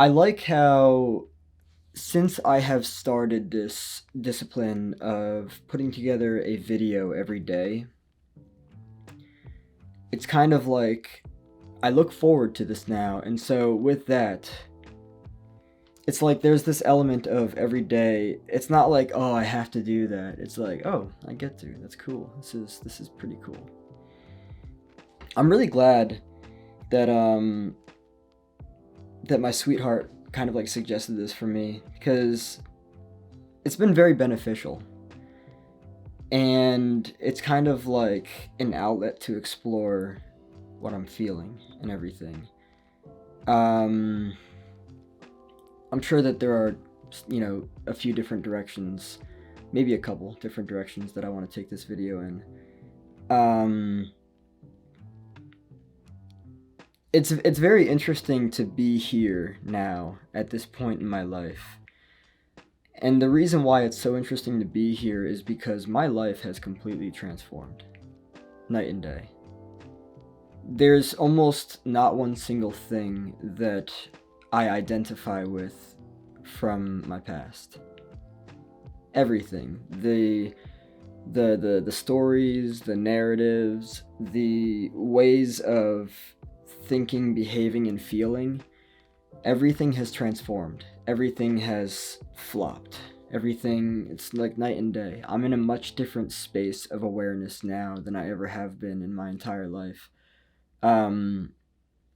I like how, since I have started this discipline of putting together a video every day, it's kind of like I look forward to this now. And so with that, it's like there's this element of every day. It's not like, oh, I have to do that. It's like, oh, I get to. That's cool. This is pretty cool. I'm really glad that that my sweetheart kind of like suggested this for me, because it's been very beneficial. And it's kind of like an outlet to explore what I'm feeling and everything. Um I'm sure that there are, a few different directions, maybe a couple different directions that I want to take this video in. Um, it's very interesting to be here now at this point in my life. And the reason why it's so interesting to be here is because my life has completely transformed, night and day. There's almost not one single thing that I identify with from my past. Everything. The stories, the narratives, the ways of thinking, behaving, and feeling, everything has transformed. Everything has flopped. Everything, it's like night and day. I'm in a much different space of awareness now than I ever have been in my entire life. Um,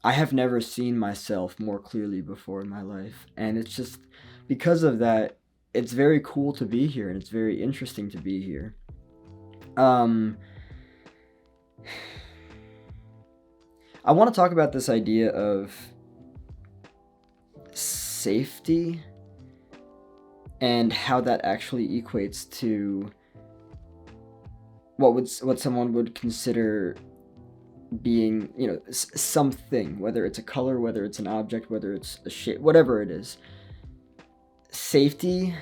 I have never seen myself more clearly before in my life, and it's just because of that, it's very cool to be here, and it's very interesting to be here. Um, I want to talk about this idea of safety and how that actually equates to what someone would consider being, something, whether it's a color, whether it's an object, whether it's a shape, whatever it is. Safety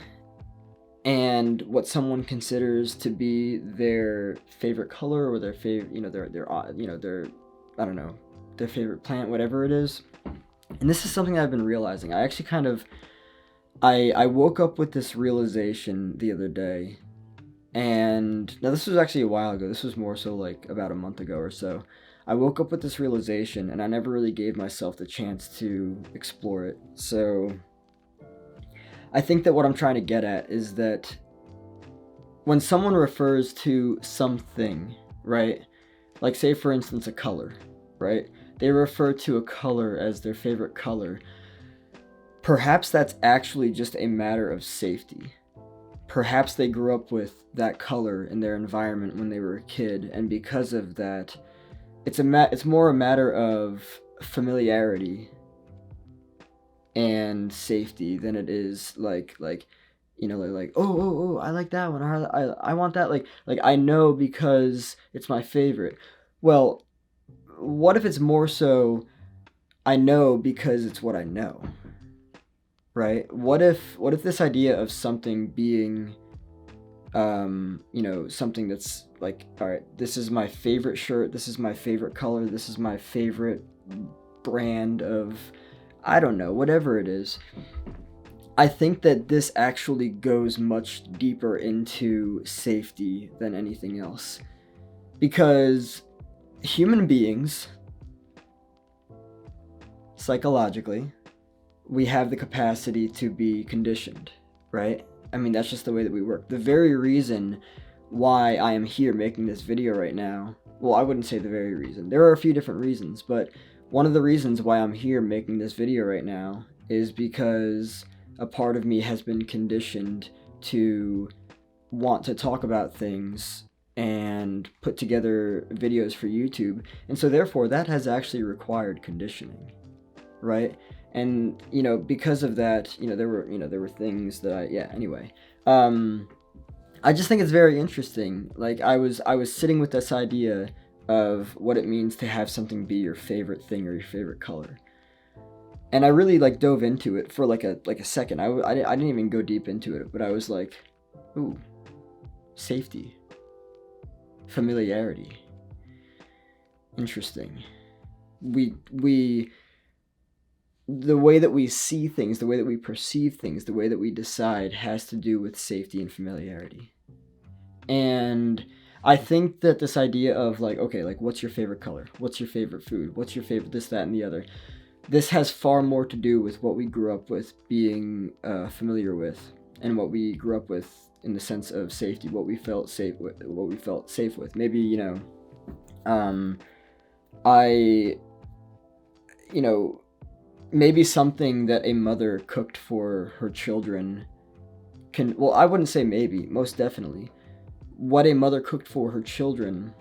and what someone considers to be their favorite color, or their favorite, their, I don't know, their favorite plant, whatever it is. And this is something I've been realizing. I actually kind of, I woke up with this realization the other day. And now this was actually a while ago. This was more so like about a month ago or so. I woke up with this realization, and I never really gave myself the chance to explore it. So I think that what I'm trying to get at is that when someone refers to something, right? Like, say for instance, a color, right? They refer to a color as their favorite color. Perhaps that's actually just a matter of safety. Perhaps they grew up with that color in their environment when they were a kid, and because of that, it's more a matter of familiarity and safety than it is like oh, I like that one, I want that, like I know because it's my favorite. Well, what if it's more so I know because it's what I know, right? What if this idea of something being something that's like, all right, this is my favorite shirt, this is my favorite color, this is my favorite brand of, I don't know, whatever it is. I think that this actually goes much deeper into safety than anything else. Because human beings, psychologically, we have the capacity to be conditioned, right? I mean, that's just the way that we work. The very reason why I am here making this video right now, well, I wouldn't say the very reason. There are a few different reasons, but one of the reasons why I'm here making this video right now is because a part of me has been conditioned to want to talk about things and put together videos for YouTube. And so therefore that has actually required conditioning, right? And because of that, there were things that anyway. I just think it's very interesting. Like, I was sitting with this idea of what it means to have something be your favorite thing or your favorite color. And I really like dove into it for like a second. I didn't even go deep into it, but I was like, ooh, safety, familiarity, interesting. We the way that we see things, the way that we perceive things, the way that we decide has to do with safety and familiarity. And I think that this idea of like, okay, like what's your favorite color? What's your favorite food? What's your favorite this, that, and the other? This has far more to do with what we grew up with being familiar with, and what we grew up with in the sense of safety, what we felt safe with, Maybe, I, maybe something that a mother cooked for her children can, well, I wouldn't say maybe, most definitely. What a mother cooked for her children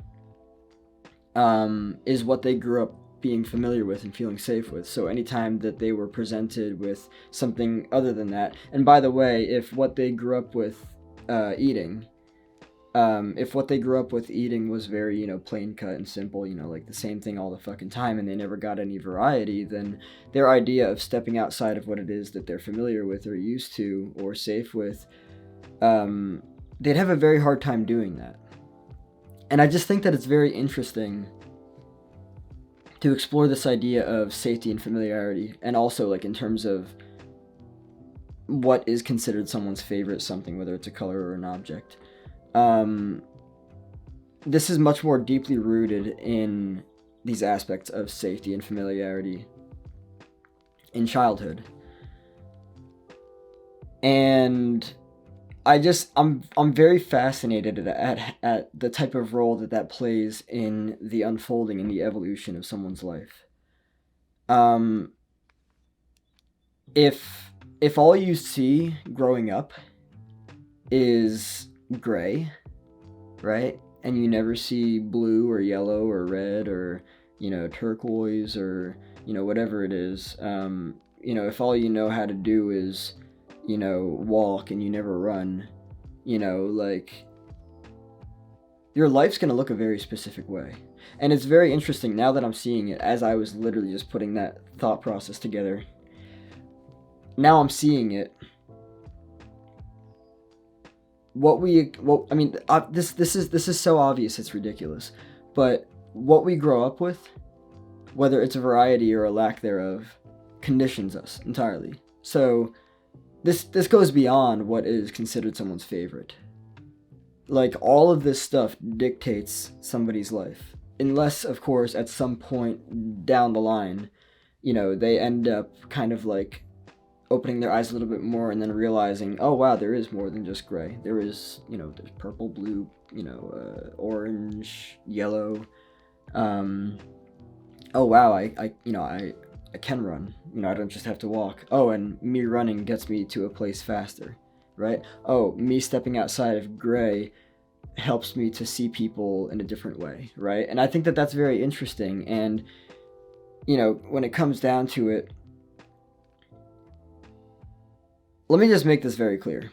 is what they grew up being familiar with and feeling safe with. So anytime that they were presented with something other than that, and by the way, if what they grew up with eating was very, plain cut and simple, like the same thing all the fucking time, and they never got any variety, then their idea of stepping outside of what it is that they're familiar with or used to or safe with, they'd have a very hard time doing that. And I just think that it's very interesting to explore this idea of safety and familiarity, and also like in terms of what is considered someone's favorite something, whether it's a color or an object. This is much more deeply rooted in these aspects of safety and familiarity in childhood. And I'm very fascinated at the type of role that plays in the unfolding and the evolution of someone's life. If all you see growing up is gray, right? And you never see blue or yellow or red or, turquoise or, whatever it is. If all you know how to do is, walk and you never run, like, your life's going to look a very specific way. And it's very interesting now that I'm seeing it, as I was literally just putting that thought process together. Now I'm seeing it. This is so obvious it's ridiculous, but what we grow up with, whether it's a variety or a lack thereof, conditions us entirely. So this goes beyond what is considered someone's favorite. Like, all of this stuff dictates somebody's life, unless, of course, at some point down the line, they end up kind of like opening their eyes a little bit more and then realizing, oh wow, there is more than just gray. There is, there's purple, blue, orange, yellow. Oh wow, I can run. I don't just have to walk. Oh, and me running gets me to a place faster, right? Oh, me stepping outside of gray helps me to see people in a different way, right? And I think that that's very interesting. And, when it comes down to it, let me just make this very clear.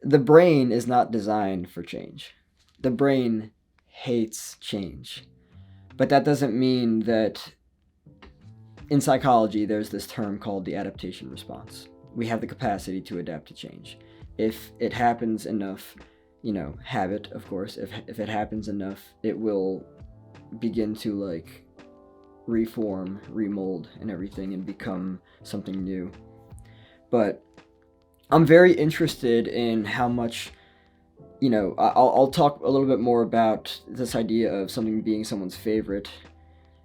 The brain is not designed for change. The brain hates change. But that doesn't mean that in psychology there's this term called the adaptation response. We have the capacity to adapt to change. If it happens enough, habit, of course, if it happens enough, it will begin to like reform, remold and everything and become something new. But I'm very interested in how much, I'll talk a little bit more about this idea of something being someone's favorite,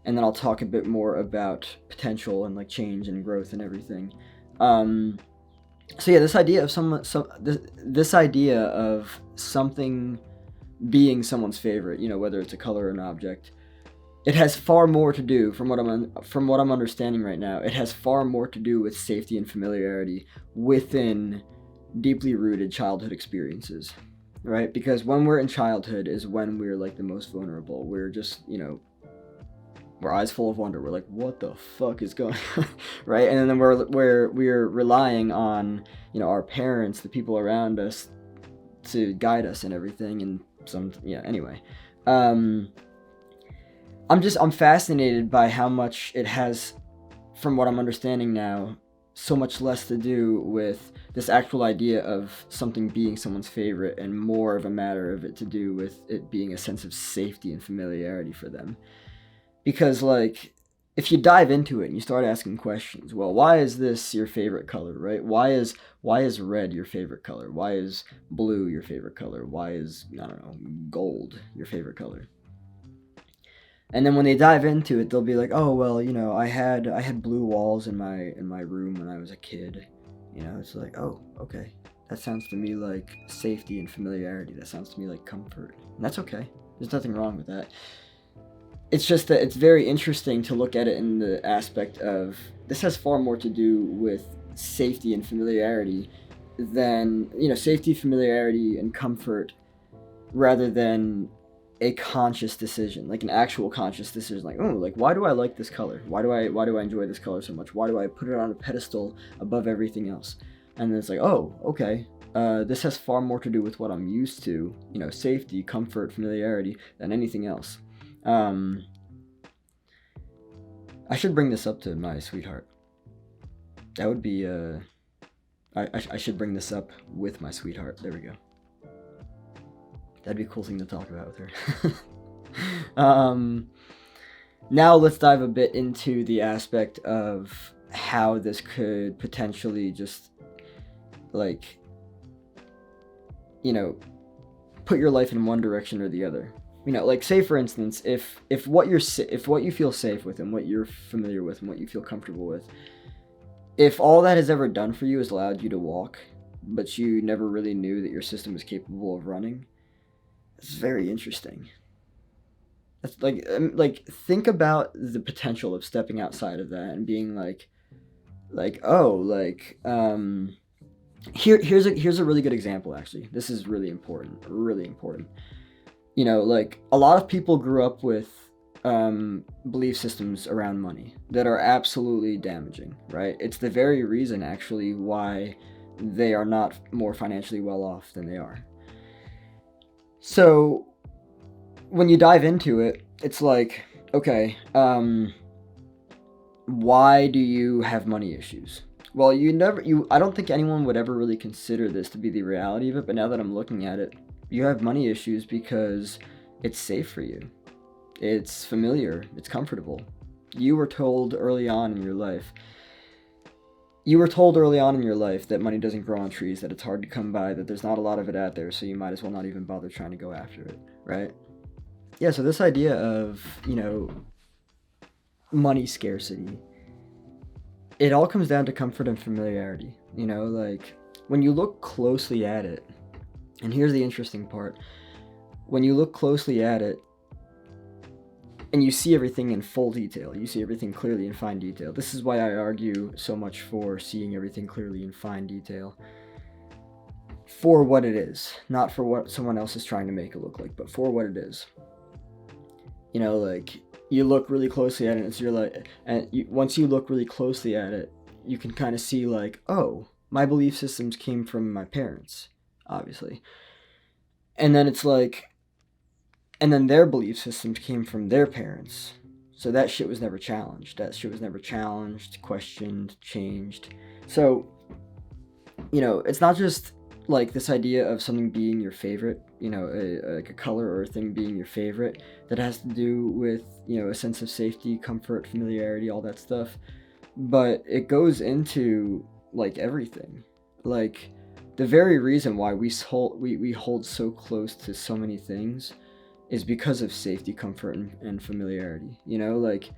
and then I'll talk a bit more about potential and like change and growth and everything. So yeah, this idea of something being someone's favorite, whether it's a color or an object, it has far more to do, from what I'm understanding right now, it has far more to do with safety and familiarity within deeply rooted childhood experiences, right? Because when we're in childhood is when we're like the most vulnerable. We're just, we're eyes full of wonder. We're like, what the fuck is going on, right? And then we're relying on, our parents, the people around us, to guide us and everything. And anyway. I'm fascinated by how much it has, from what I'm understanding now, so much less to do with this actual idea of something being someone's favorite and more of a matter of it to do with it being a sense of safety and familiarity for them. Because, like, if you dive into it and you start asking questions, well, why is this your favorite color, right? Why is red your favorite color? Why is blue your favorite color? Why is, I don't know, gold your favorite color? And then when they dive into it, they'll be like, "Oh, well, I had blue walls in my room when I was a kid." It's like, "Oh, okay. That sounds to me like safety and familiarity. That sounds to me like comfort." And that's okay. There's nothing wrong with that. It's just that it's very interesting to look at it in the aspect of this has far more to do with safety and familiarity than, safety, familiarity, and comfort rather than a conscious decision, like an actual conscious decision, like, oh, like, why do I like this color? Why do I enjoy this color so much? Why do I put it on a pedestal above everything else? And then it's like, oh, okay, this has far more to do with what I'm used to, safety, comfort, familiarity, than anything else. I should bring this up to my sweetheart. That would be, I should bring this up with my sweetheart. There we go. That'd be a cool thing to talk about with her. Now let's dive a bit into the aspect of how this could potentially just, like, put your life in one direction or the other. Like, say for instance, if what you feel safe with and what you're familiar with and what you feel comfortable with, if all that has ever done for you is allowed you to walk, but you never really knew that your system was capable of running, it's very interesting. That's like think about the potential of stepping outside of that and being like, oh, like, here's a really good example, actually. This is really important, really important. Like, a lot of people grew up with belief systems around money that are absolutely damaging, right? It's the very reason, actually, why they are not more financially well off than they are. So when you dive into it, it's like, okay, why do you have money issues? Well, I don't think anyone would ever really consider this to be the reality of it, but now that I'm looking at it, you have money issues because it's safe for you. It's familiar. It's comfortable. You were told early on in your life that money doesn't grow on trees, that it's hard to come by, that there's not a lot of it out there, so you might as well not even bother trying to go after it, right? Yeah, so this idea of, money scarcity, it all comes down to comfort and familiarity. Like, when you look closely at it, and here's the interesting part, when you look closely at it, and you see everything in full detail, you see everything clearly in fine detail. This is why I argue so much for seeing everything clearly in fine detail. For what it is, not for what someone else is trying to make it look like, but for what it is. Like, you look really closely at it, and so you're like, once you look really closely at it, you can kind of see, like, oh, my belief systems came from my parents, obviously. And then it's like, and then their belief systems came from their parents. So that shit was never challenged. Questioned, changed. So, it's not just like this idea of something being your favorite, like a color or a thing being your favorite, that has to do with, a sense of safety, comfort, familiarity, all that stuff. But it goes into, like, everything. Like, the very reason why we hold so close to so many things is because of safety, comfort, and familiarity. Like,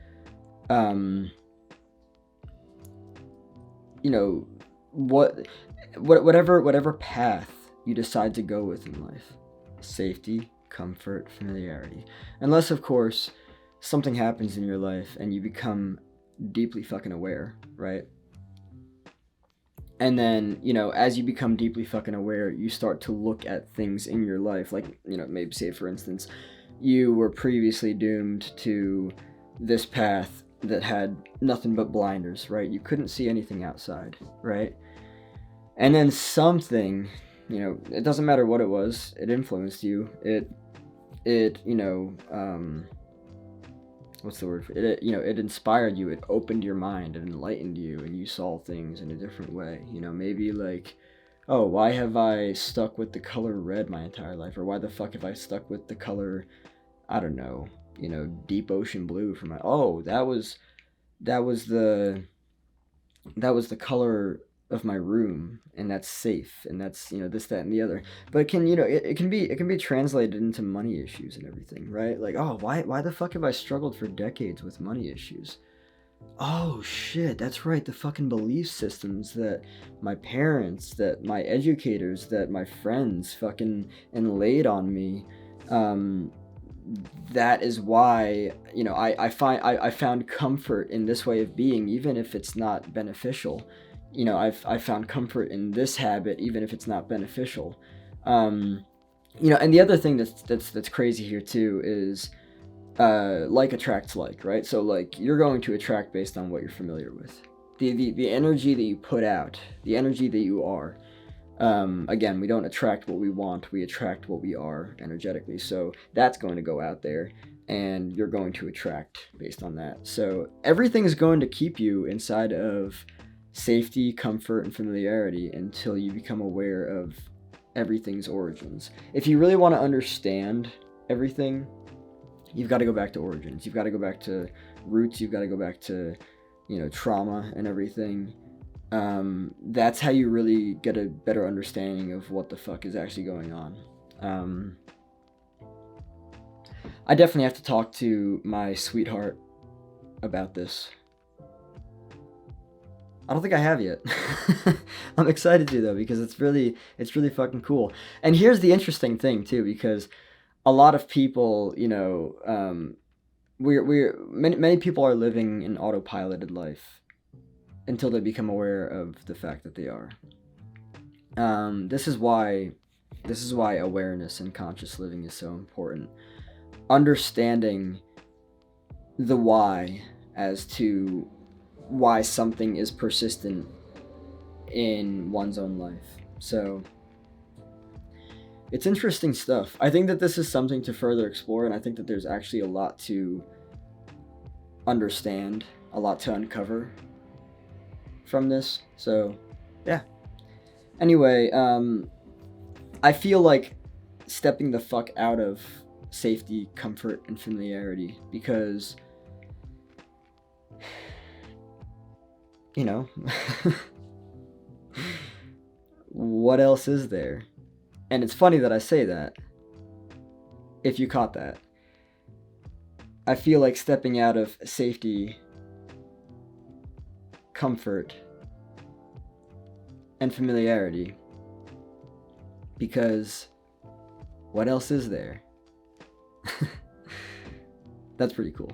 whatever path you decide to go with in life, safety, comfort, familiarity. Unless, of course, something happens in your life and you become deeply fucking aware, right? And then, as you become deeply fucking aware, you start to look at things in your life. Like, maybe say, for instance, you were previously doomed to this path that had nothing but blinders, right? You couldn't see anything outside, right? And then something, it doesn't matter what it was, it influenced you. What's the word for it? It inspired you, it opened your mind, it enlightened you, and you saw things in a different way. Maybe like, oh, why have I stuck with the color red my entire life? Or why the fuck have I stuck with the color, I don't know, deep ocean blue for my, oh, that was that was the color of my room, and that's safe, and that's, this, that, and the other. But it can, it can be translated into money issues and everything, right? Like, oh, why the fuck have I struggled for decades with money issues? Oh shit, that's right. The fucking belief systems that my parents, that my educators, that my friends fucking inlaid on me. Um, that is why, I found comfort in this way of being, even if it's not beneficial. I found comfort in this habit, even if it's not beneficial. Um, and the other thing that's crazy here too is, like attracts like, right? So like you're going to attract based on what you're familiar with. The energy that you put out, the energy that you are. Again, we don't attract what we want, we attract what we are energetically. So that's going to go out there, and you're going to attract based on that. So everything is going to keep you inside of safety, comfort, and familiarity until you become aware of everything's origins. If you really want to understand everything, you've got to go back to origins. You've got to go back to roots. You've got to go back to, trauma and everything. That's how you really get a better understanding of what the fuck is actually going on. I definitely have to talk to my sweetheart about this. I don't think I have yet. I'm excited to, though, because it's really fucking cool. And here's the interesting thing too, because a lot of people, many people are living an autopiloted life until they become aware of the fact that they are. This is why awareness and conscious living is so important. Understanding the why as to why something is persistent in one's own life. So it's interesting stuff. I think that this is something to further explore, and I think that there's actually a lot to understand, a lot to uncover from this. So yeah. Anyway, I feel like stepping the fuck out of safety, comfort, and familiarity, because what else is there? And it's funny that I say that, if you caught that. I feel like stepping out of safety, comfort, and familiarity, because what else is there? That's pretty cool.